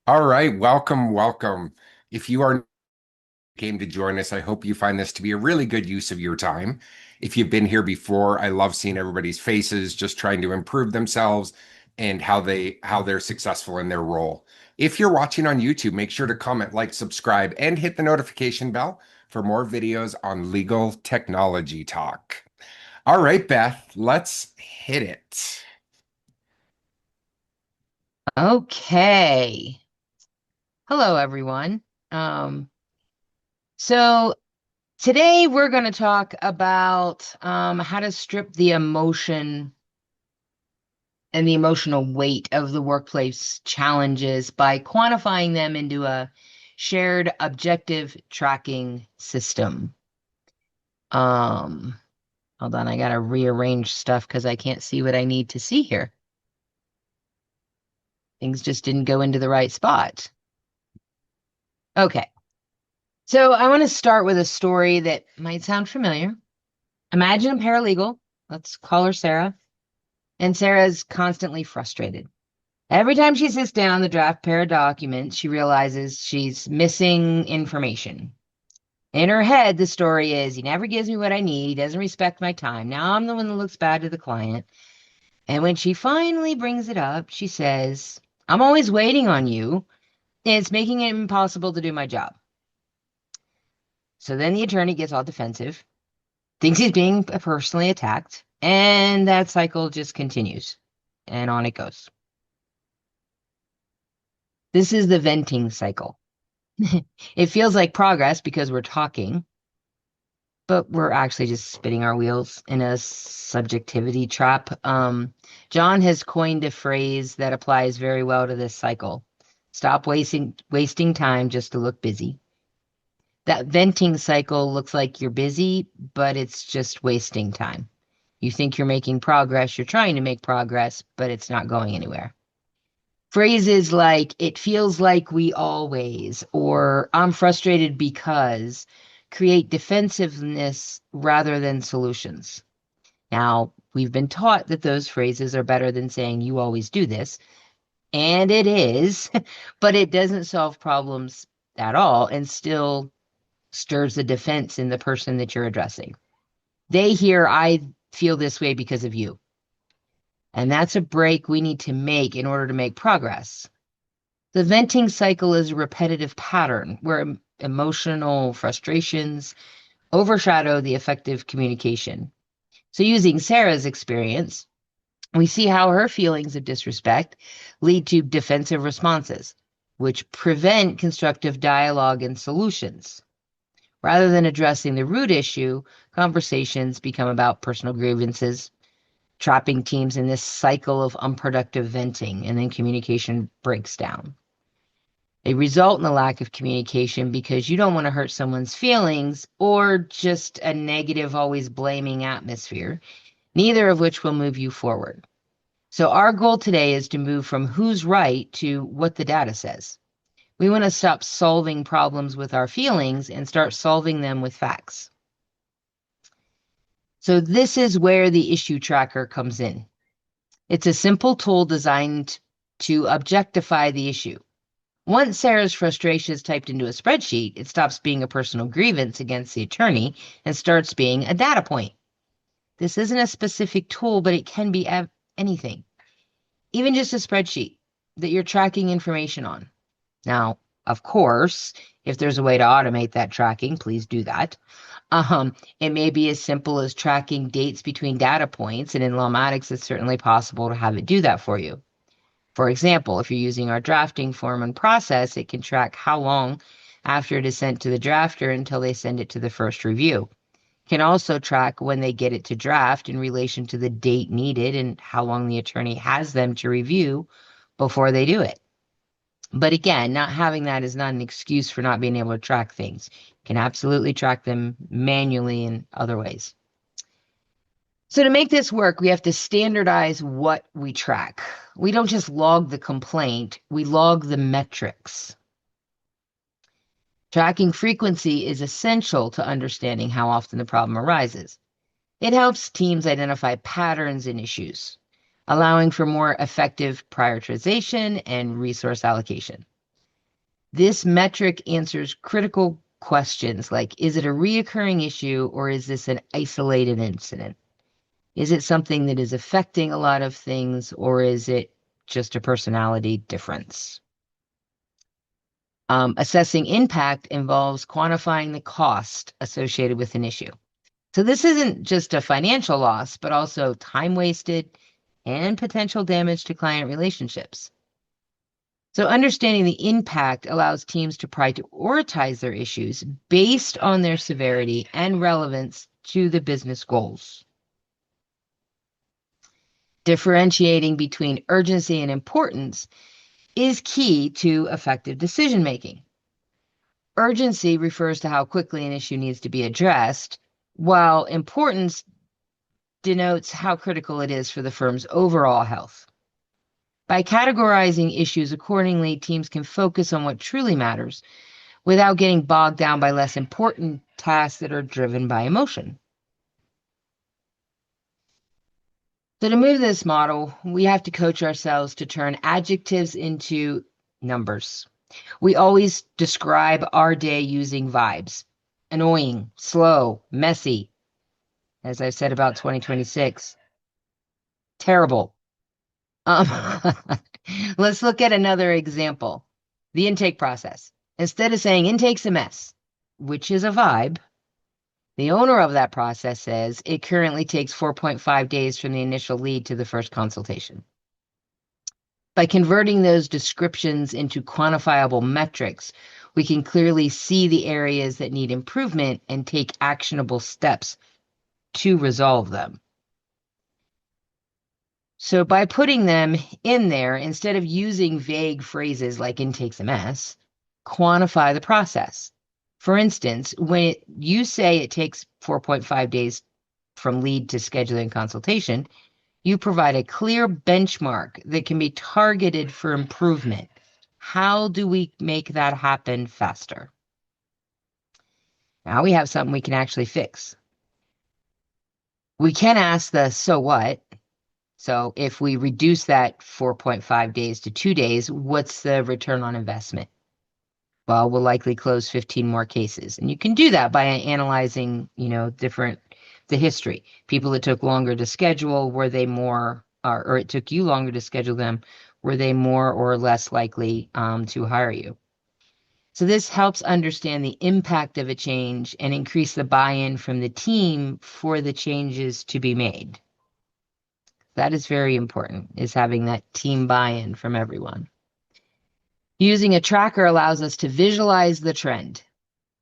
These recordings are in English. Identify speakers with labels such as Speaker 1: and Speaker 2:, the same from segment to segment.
Speaker 1: All right, welcome, welcome. If you are came to join us, I hope you find this to be a really good use of your time. If you've been here before, I love seeing everybody's faces, just trying to improve themselves and how they're successful in their role. If you're watching on YouTube, make sure to comment, like, subscribe, and hit the notification bell for more videos on legal technology talk. All right, Beth, let's hit it.
Speaker 2: Okay. Hello, everyone. Um, so today we're going to talk about how to strip the emotion and the emotional weight of the workplace challenges by quantifying them into a shared objective tracking system. Um, Hold on, I got to rearrange stuff because I can't see what I need to see here. Things just didn't go into the right spot. Okay. So I want to start with a story that might sound familiar. Imagine a paralegal. Let's call her Sarah. And Sarah's constantly frustrated. Every time she sits down the draft pair of documents, she realizes she's missing information. In her head, the story is he never gives me what I need. He doesn't respect my time. Now I'm the one that looks bad to the client. And when she finally brings it up, she says, I'm always waiting on you. And it's making it impossible to do my job. So then the attorney gets all defensive, thinks he's being personally attacked, and that cycle just continues. And on it goes. This is the venting cycle. It feels like progress because we're talking, but we're actually just spinning our wheels in a subjectivity trap. John has coined a phrase that applies very well to this cycle. Stop wasting time just to look busy. That venting cycle looks like you're busy, but it's just wasting time. You think you're making progress, you're trying to make progress, but it's not going anywhere. Phrases like, it feels like we always, or I'm frustrated because create defensiveness rather than solutions. Now, we've been taught that those phrases are better than saying, you always do this, and it is, but it doesn't solve problems at all and still stirs the defense in the person that you're addressing. They hear, I feel this way because of you. And that's a break we need to make in order to make progress. The venting cycle is a repetitive pattern where emotional frustrations overshadow the effective communication. So, using Sarah's experience, we see how her feelings of disrespect lead to defensive responses, which prevent constructive dialogue and solutions. Rather than addressing the root issue, conversations become about personal grievances, trapping teams in this cycle of unproductive venting, and then communication breaks down. They result in a lack of communication because you don't want to hurt someone's feelings or just a negative, always blaming atmosphere, neither of which will move you forward. So, our goal today is to move from who's right to what the data says. We want to stop solving problems with our feelings and start solving them with facts. So, this is where the issue tracker comes in. It's a simple tool designed to objectify the issue. Once Sarah's frustration is typed into a spreadsheet, it stops being a personal grievance against the attorney and starts being a data point. This isn't a specific tool, but it can be anything, even just a spreadsheet that you're tracking information on. Now, of course, if there's a way to automate that tracking, please do that. It may be as simple as tracking dates between data points, and in Lawmatics, it's certainly possible to have it do that for you. For example, if you're using our drafting form and process, it can track how long after it is sent to the drafter until they send it to the first review. It can also track when they get it to draft in relation to the date needed and how long the attorney has them to review before they do it. But again, not having that is not an excuse for not being able to track things. You can absolutely track them manually in other ways. So to make this work, we have to standardize what we track. We don't just log the complaint, we log the metrics. Tracking frequency is essential to understanding how often the problem arises. It helps teams identify patterns and issues, allowing for more effective prioritization and resource allocation. This metric answers critical questions like, is it a reoccurring issue or is this an isolated incident? Is it something that is affecting a lot of things or is it just a personality difference? Assessing impact involves quantifying the cost associated with an issue. So this isn't just a financial loss, but also time wasted and potential damage to client relationships. So understanding the impact allows teams to prioritize their issues based on their severity and relevance to the business goals. Differentiating between urgency and importance is key to effective decision making. Urgency refers to how quickly an issue needs to be addressed, while importance denotes how critical it is for the firm's overall health. By categorizing issues accordingly, teams can focus on what truly matters without getting bogged down by less important tasks that are driven by emotion. So, to move this model, we have to coach ourselves to turn adjectives into numbers. We always describe our day using vibes: annoying, slow, messy, as I've said about 2026, terrible. Um, let's look at another example: the intake process. Instead of saying intake's a mess, which is a vibe, the owner of that process says it currently takes 4.5 days from the initial lead to the first consultation. By converting those descriptions into quantifiable metrics, we can clearly see the areas that need improvement and take actionable steps to resolve them. So by putting them in there, instead of using vague phrases like intake's a mess, quantify the process. For instance, when you say it takes 4.5 days from lead to scheduling consultation, you provide a clear benchmark that can be targeted for improvement. How do we make that happen faster? Now we have something we can actually fix. We can ask the so what. So if we reduce that 4.5 days to 2 days, what's the return on investment? Well, we'll likely close 15 more cases. And you can do that by analyzing, the history. People that took longer to schedule, were they more, or it took you longer to schedule them, were they more or less likely to hire you? So this helps understand the impact of a change and increase the buy-in from the team for the changes to be made. That is very important, is having that team buy-in from everyone. Using a tracker allows us to visualize the trend.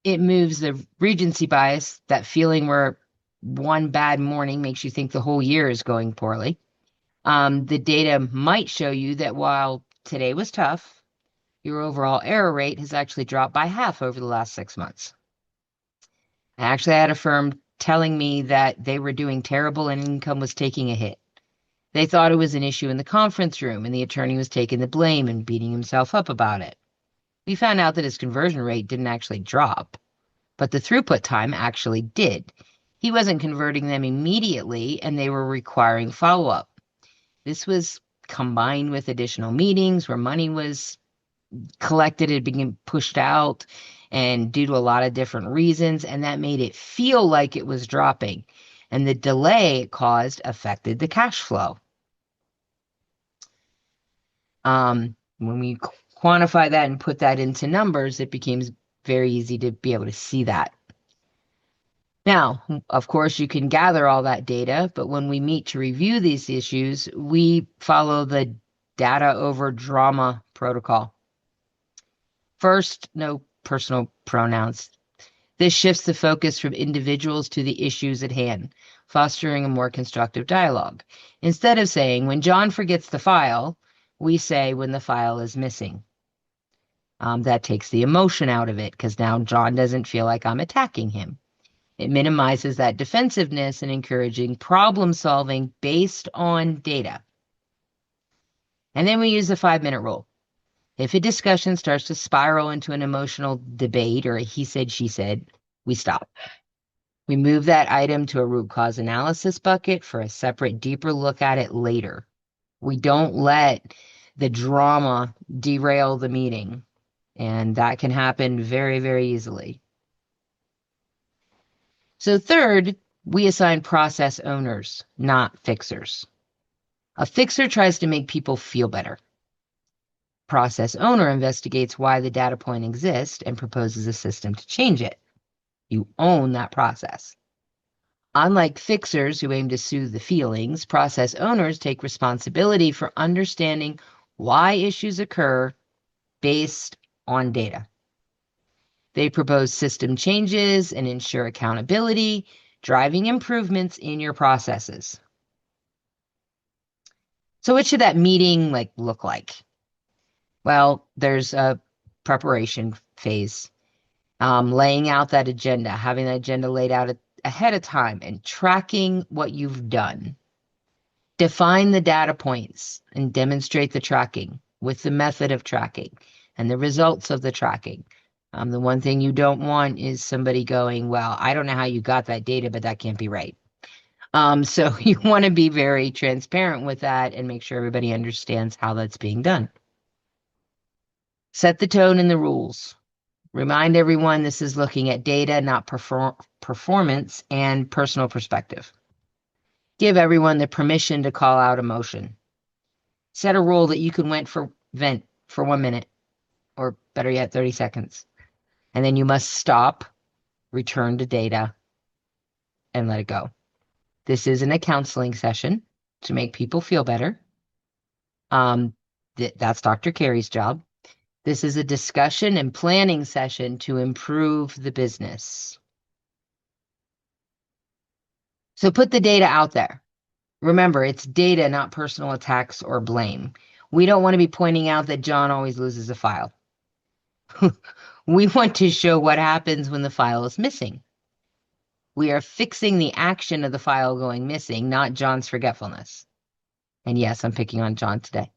Speaker 2: It moves the recency bias, that feeling where one bad morning makes you think the whole year is going poorly. The data might show you that while today was tough, your overall error rate has actually dropped by half over the last 6 months. I actually had a firm telling me that they were doing terrible and income was taking a hit. They thought it was an issue in the conference room, and the attorney was taking the blame and beating himself up about it. We found out that his conversion rate didn't actually drop, but the throughput time actually did. He wasn't converting them immediately, and they were requiring follow-up. This was combined with additional meetings where money was collected, it being pushed out, and due to a lot of different reasons, and that made it feel like it was dropping. And the delay it caused affected the cash flow. When we quantify that and put that into numbers, it becomes very easy to be able to see that. Now, of course, you can gather all that data, but when we meet to review these issues, we follow the data over drama protocol. First, no personal pronouns. This shifts the focus from individuals to the issues at hand, fostering a more constructive dialogue. Instead of saying, when John forgets the file, we say, when the file is missing. That takes the emotion out of it because now John doesn't feel like I'm attacking him. It minimizes that defensiveness and encouraging problem solving based on data. And then we use the 5-minute rule. If a discussion starts to spiral into an emotional debate or a he said, she said, we stop. We move that item to a root cause analysis bucket for a separate, deeper look at it later. We don't let the drama derail the meeting. And that can happen very, very easily. So third, we assign process owners, not fixers. A fixer tries to make people feel better. Process owner investigates why the data point exists and proposes a system to change it. You own that process. Unlike fixers who aim to soothe the feelings, process owners take responsibility for understanding why issues occur based on data. They propose system changes and ensure accountability, driving improvements in your processes. So what should that meeting look like? Well, there's a preparation phase, laying out that agenda, having that agenda laid out ahead of time and tracking what you've done. Define the data points and demonstrate the tracking with the method of tracking and the results of the tracking. The one thing you don't want is somebody going, well, I don't know how you got that data, but that can't be right. So you want to be very transparent with that and make sure everybody understands how that's being done. Set the tone and the rules. Remind everyone this is looking at data, not performance and personal perspective. Give everyone the permission to call out emotion. Set a rule that you can vent for 1 minute, or better yet, 30 seconds. And then you must stop, return to data, and let it go. This isn't a counseling session to make people feel better. That's Dr. Carey's job. This is a discussion and planning session to improve the business. So put the data out there. Remember, it's data, not personal attacks or blame. We don't want to be pointing out that John always loses a file. We want to show what happens when the file is missing. We are fixing the action of the file going missing, not John's forgetfulness. And yes, I'm picking on John today.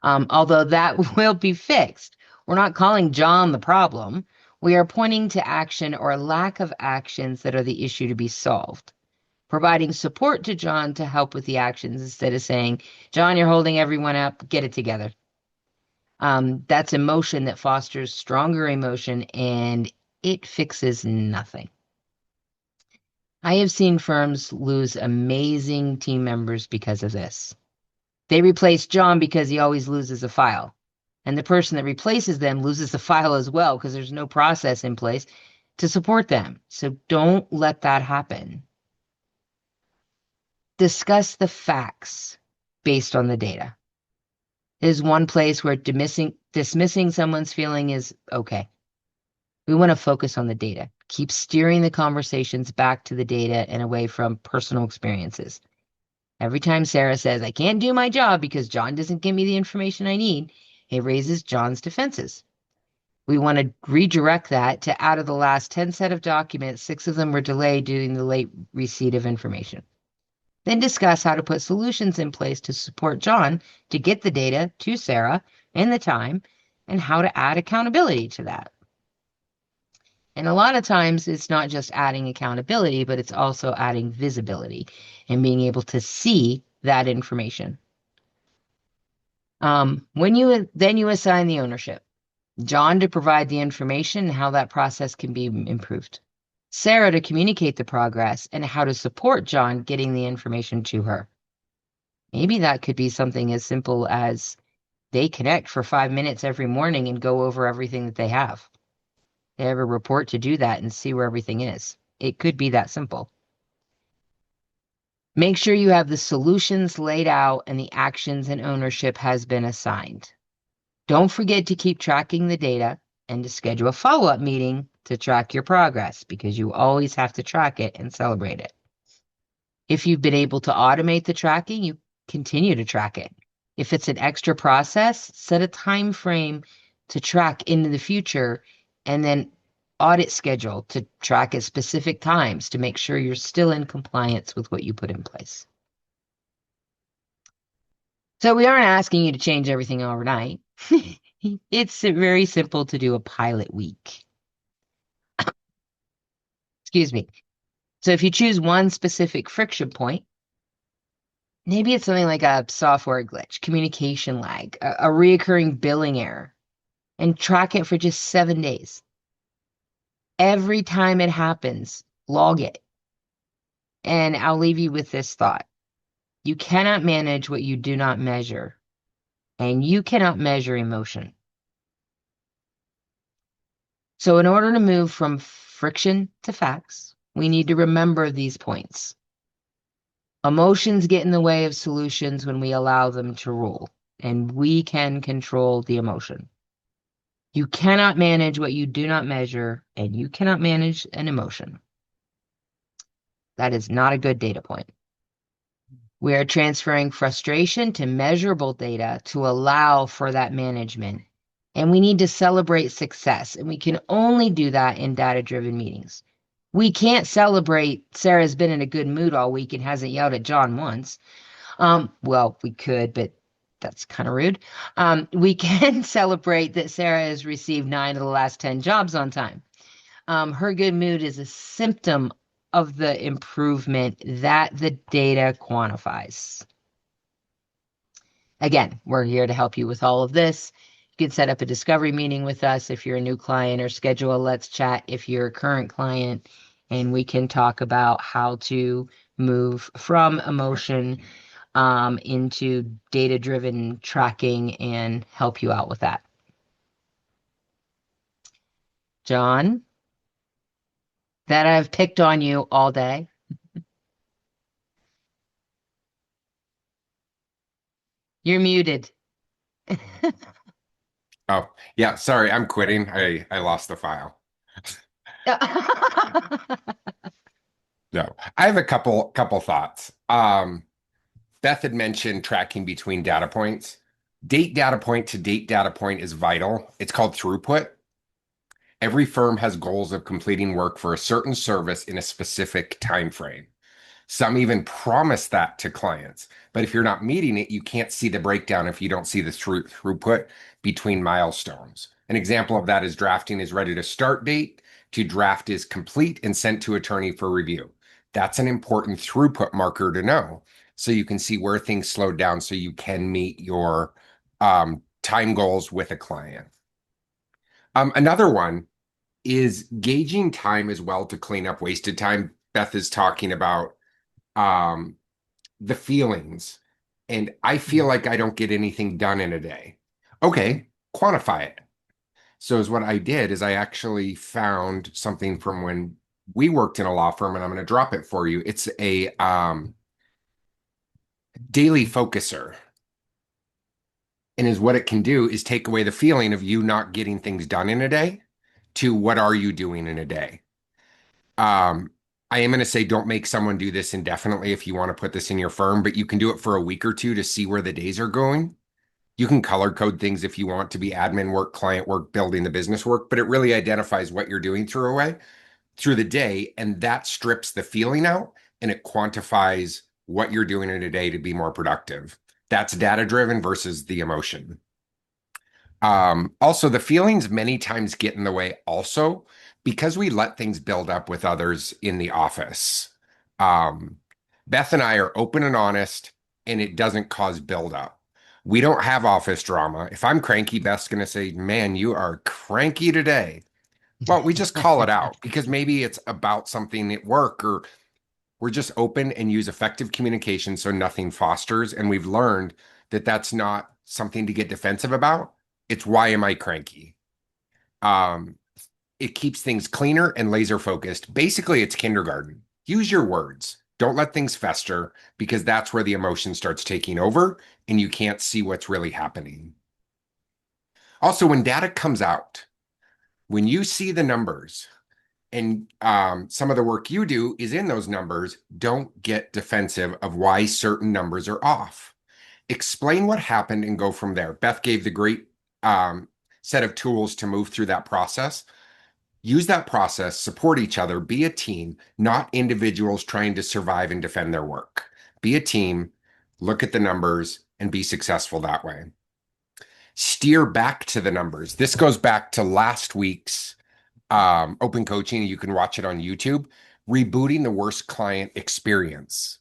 Speaker 2: Although that will be fixed. We're not calling John the problem. We are pointing to action or lack of actions that are the issue to be solved. Providing support to John to help with the actions instead of saying, John, you're holding everyone up, get it together. That's emotion that fosters stronger emotion and it fixes nothing. I have seen firms lose amazing team members because of this. They replace John because he always loses a file. And the person that replaces them loses the file as well because there's no process in place to support them. So don't let that happen. Discuss the facts based on the data. Is one place where dismissing someone's feeling is okay. We want to focus on the data. Keep steering the conversations back to the data and away from personal experiences. Every time Sarah says, I can't do my job because John doesn't give me the information I need, it raises John's defenses. We want to redirect that to out of the last 10 set of documents, 6 of them were delayed due to the late receipt of information. Then discuss how to put solutions in place to support John to get the data to Sarah in the time and how to add accountability to that. And a lot of times it's not just adding accountability, but it's also adding visibility and being able to see that information. When you assign the ownership, John to provide the information and how that process can be improved. Sarah to communicate the progress and how to support John getting the information to her. Maybe that could be something as simple as they connect for 5 minutes every morning and go over everything that they have. They have a report to do that and see where everything is. It could be that simple. Make sure you have the solutions laid out and the actions and ownership has been assigned. Don't forget to keep tracking the data and to schedule a follow-up meeting to track your progress because you always have to track it and celebrate it. If you've been able to automate the tracking, you continue to track it. If it's an extra process, set a time frame to track into the future and then audit schedule to track at specific times to make sure you're still in compliance with what you put in place. So we aren't asking you to change everything overnight. It's very simple to do a pilot week. Excuse me. So if you choose one specific friction point, maybe it's something like a software glitch, communication lag, a reoccurring billing error. and track it for just 7 days. Every time it happens, log it. And I'll leave you with this thought. You cannot manage what you do not measure, and you cannot measure emotion. So, in order to move from friction to facts, we need to remember these points. Emotions get in the way of solutions when we allow them to rule, and we can control the emotion. You cannot manage what you do not measure, and you cannot manage an emotion. That is not a good data point. We are transferring frustration to measurable data to allow for that management. And we need to celebrate success. And we can only do that in data-driven meetings. We can't celebrate Sarah's been in a good mood all week and hasn't yelled at John once. Well, we could, but that's kind of rude. We can celebrate that Sarah has received 9 of the last 10 jobs on time. Her good mood is a symptom of the improvement that the data quantifies. Again, we're here to help you with all of this. You can set up a discovery meeting with us if you're a new client, or schedule a Let's Chat if you're a current client, and we can talk about how to move from emotion into data-driven tracking and help you out with that. John, that I've picked on you all day. You're muted.
Speaker 1: Oh, yeah, sorry, I'm quitting. I lost the file. No, I have a couple thoughts. Beth had mentioned tracking between data points. Date data point to date data point is vital. It's called throughput. Every firm has goals of completing work for a certain service in a specific time frame. Some even promise that to clients. But if you're not meeting it, you can't see the breakdown if you don't see the throughput between milestones. An example of that is drafting is ready to start date to draft is complete and sent to attorney for review. That's an important throughput marker to know. So you can see where things slowed down so you can meet your time goals with a client. Another one is gauging time as well to clean up wasted time. Beth is talking about um, the feelings, and I feel like I don't get anything done in a day. Okay, quantify it. So is what I did is I actually found something from when we worked in a law firm, and I'm going to drop it for you. It's a daily focuser. And is what it can do is take away the feeling of you not getting things done in a day to what are you doing in a day. Um, I am going to say don't make someone do this indefinitely if you want to put this in your firm, but you can do it for a week or two to see where the days are going. You can color code things if you want to be admin work, client work, building the business work, but it really identifies what you're doing through the day, and that strips the feeling out and it quantifies what you're doing in a day to be more productive. That's data driven versus the emotion. Also, the feelings many times get in the way also because we let things build up with others in the office. Um, Beth and I are open and honest, and it doesn't cause buildup. We don't have office drama. If I'm cranky, Beth's going to say, Man, you are cranky today. Well, we just call it out because maybe it's about something at work, or we're just open and use effective communication so nothing fosters. And we've learned that that's not something to get defensive about. It's why am I cranky? Um, it keeps things cleaner and laser focused. Basically, it's kindergarten. Use your words. Don't let things fester because that's where the emotion starts taking over and you can't see what's really happening. Also, when data comes out, when you see the numbers, and some of the work you do is in those numbers, don't get defensive of why certain numbers are off. Explain what happened and go from there. Beth gave the great set of tools to move through that process. Use that process, support each other, be a team, not individuals trying to survive and defend their work. Be a team, look at the numbers, and be successful that way. Steer back to the numbers. This goes back to last week's open coaching. You can watch it on YouTube. Rebooting the worst client experience.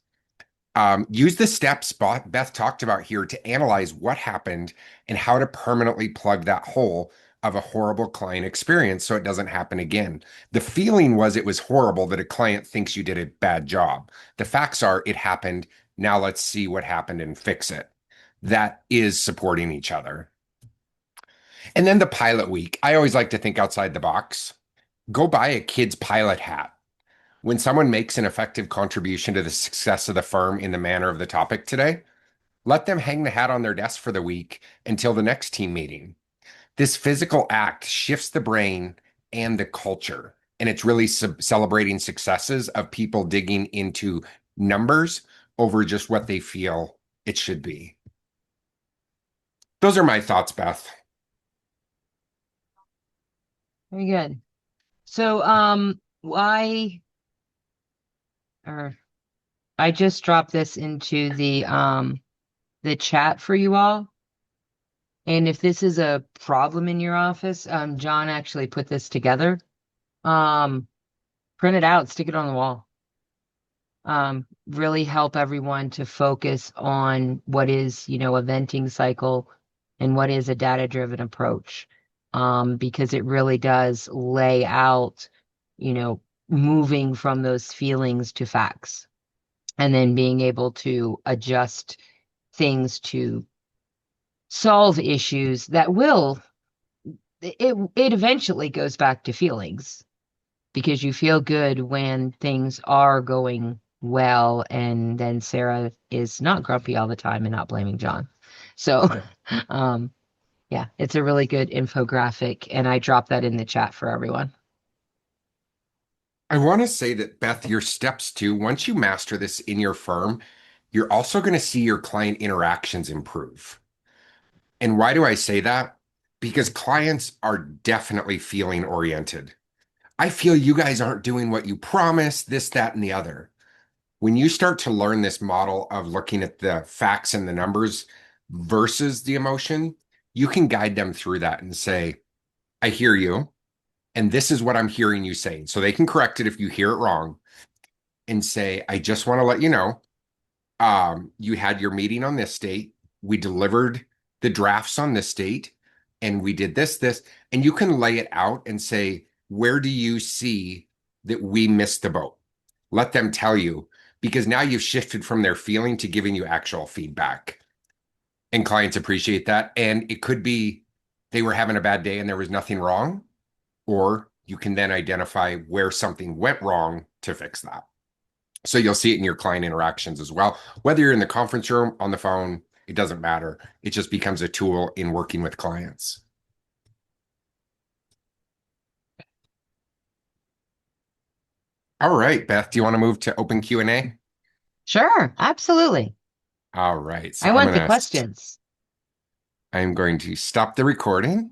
Speaker 1: Use the steps Beth talked about here to analyze what happened and how to permanently plug that hole of a horrible client experience so it doesn't happen again. The feeling was it was horrible that a client thinks you did a bad job. The facts are it happened. Now let's see what happened and fix it. That is supporting each other. And then the pilot week. I always like to think outside the box. Go buy a kid's pilot hat. When someone makes an effective contribution to the success of the firm in the manner of the topic today, let them hang the hat on their desk for the week until the next team meeting. This physical act shifts the brain and the culture, and it's really celebrating successes of people digging into numbers over just what they feel it should be. Those are my thoughts, Beth.
Speaker 2: Very good. So, why, or I just dropped this into the chat for you all. And if this is a problem in your office, John actually put this together. Um, Print it out, stick it on the wall. Really help everyone to focus on what is, a venting cycle and what is a data-driven approach. Because it really does lay out, you know, moving from those feelings to facts and then being able to adjust things to solve issues that will it eventually goes back to feelings because you feel good when things are going well, and then Sarah is not grumpy all the time and not blaming John. So, um, yeah, it's a really good infographic, and I dropped that in the chat for everyone.
Speaker 1: I want to say that, Beth, your steps too, once you master this in your firm, you're also going to see your client interactions improve. And why do I say that? Because clients are definitely feeling oriented. I feel you guys aren't doing what you promised, this, that, and the other. When you start to learn this model of looking at the facts and the numbers versus the emotion, you can guide them through that and say, I hear you, and this is what I'm hearing you saying. So they can correct it if you hear it wrong and say, I just want to let you know, you had your meeting on this date. We delivered the drafts on this date, and we did this, and you can lay it out and say, where do you see that we missed the boat? Let them tell you, because now you've shifted from their feeling to giving you actual feedback. And clients appreciate that. And it could be they were having a bad day and there was nothing wrong, or you can then identify where something went wrong to fix that. So you'll see it in your client interactions as well. Whether you're in the conference room, on the phone, it doesn't matter. It just becomes a tool in working with clients. All right, Beth, do you want to move to open Q&A?
Speaker 2: Sure, absolutely.
Speaker 1: All right. So
Speaker 2: I want the questions.
Speaker 1: I'm going to stop the recording.